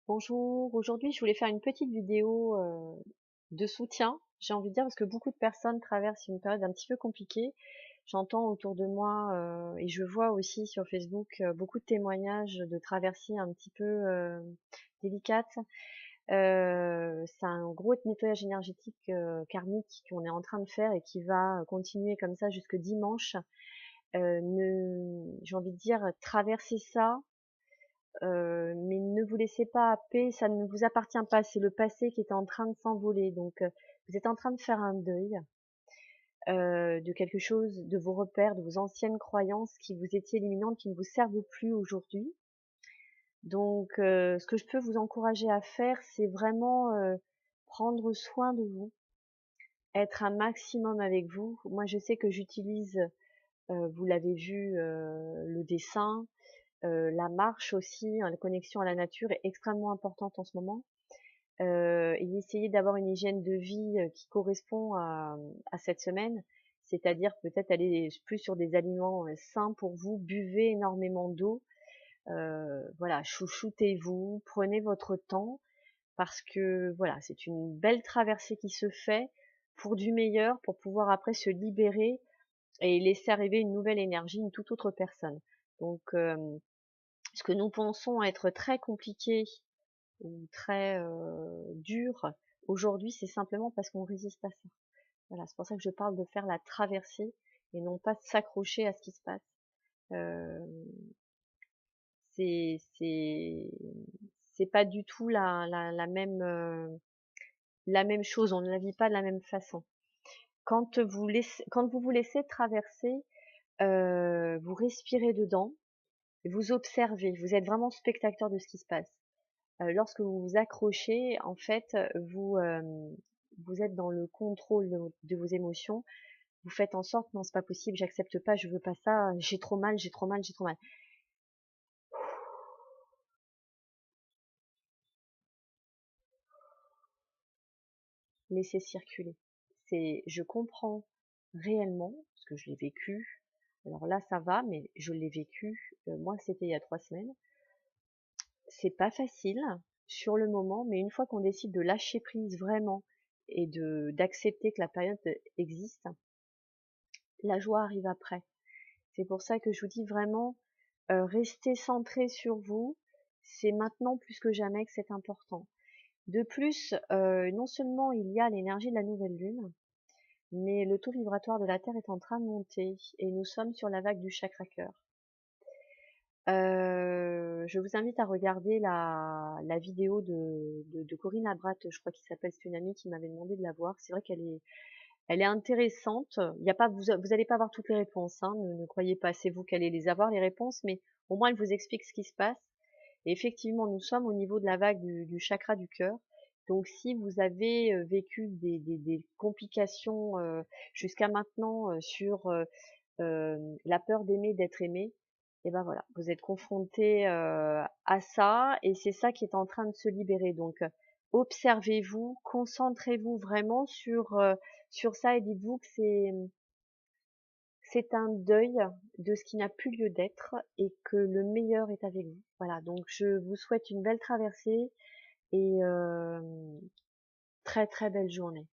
Bonjour, aujourd'hui je voulais faire une petite vidéo de soutien, j'ai envie de dire, parce que beaucoup de personnes traversent une période un petit peu compliquée. J'entends autour de moi et je vois aussi sur Facebook beaucoup de témoignages de traversées un petit peu délicates. C'est un gros nettoyage énergétique karmique qu'on est en train de faire et qui va continuer comme ça jusque dimanche. J'ai envie de dire, traverser ça, mais ne vous laissez pas happer, ça ne vous appartient pas, c'est le passé qui est en train de s'envoler. Donc, vous êtes en train de faire un deuil de quelque chose, de vos repères, de vos anciennes croyances qui vous étaient éliminantes, qui ne vous servent plus aujourd'hui. Donc, ce que je peux vous encourager à faire, c'est vraiment prendre soin de vous, être un maximum avec vous. Moi, je sais que j'utilise, vous l'avez vu, le dessin, la marche aussi, hein, la connexion à la nature est extrêmement importante en ce moment. Et essayer d'avoir une hygiène de vie qui correspond à cette semaine, c'est-à-dire peut-être aller plus sur des aliments sains pour vous, buvez énormément d'eau, voilà, chouchoutez-vous, prenez votre temps, parce que voilà, c'est une belle traversée qui se fait pour du meilleur, pour pouvoir après se libérer et laisser arriver une nouvelle énergie, une toute autre personne. Donc, ce que nous pensons être très compliqué ou très dur aujourd'hui, c'est simplement parce qu'on résiste à ça. Voilà, c'est pour ça que je parle de faire la traversée et non pas de s'accrocher à ce qui se passe. Euh, c'est c'est c'est pas du tout la même chose. On ne la vit pas de la même façon. Quand vous vous laissez traverser, vous respirez dedans, vous observez, vous êtes vraiment spectateur de ce qui se passe. Lorsque vous vous accrochez, en fait, vous êtes dans le contrôle de vos émotions. Vous faites en sorte, non, c'est pas possible, j'accepte pas, je veux pas ça, j'ai trop mal, j'ai trop mal, j'ai trop mal. Laissez circuler. Je comprends réellement, parce que je l'ai vécu. Alors là, ça va, mais je l'ai vécu. Moi, c'était il y a 3 semaines. C'est pas facile sur le moment, mais une fois qu'on décide de lâcher prise vraiment et d'accepter que la période existe, la joie arrive après. C'est pour ça que je vous dis vraiment, restez centré sur vous. C'est maintenant plus que jamais que c'est important. De plus, non seulement il y a l'énergie de la nouvelle lune, mais le taux vibratoire de la Terre est en train de monter et nous sommes sur la vague du chakra cœur. Je vous invite à regarder la vidéo de Corinne Abrat, je crois qu'il s'appelle, c'est une amie qui m'avait demandé de la voir. C'est vrai elle est intéressante. Il y a pas, vous allez pas avoir toutes les réponses, hein, ne croyez pas, c'est vous qui allez les avoir, les réponses, mais au moins elle vous explique ce qui se passe. Et effectivement, nous sommes au niveau de la vague du chakra du cœur. Donc, si vous avez vécu des complications jusqu'à maintenant sur la peur d'aimer, d'être aimé, et ben voilà, vous êtes confronté à ça et c'est ça qui est en train de se libérer. Donc, observez-vous, concentrez-vous vraiment sur ça et dites-vous que c'est un deuil de ce qui n'a plus lieu d'être et que le meilleur est avec vous. Voilà, donc je vous souhaite une belle traversée et très très belle journée.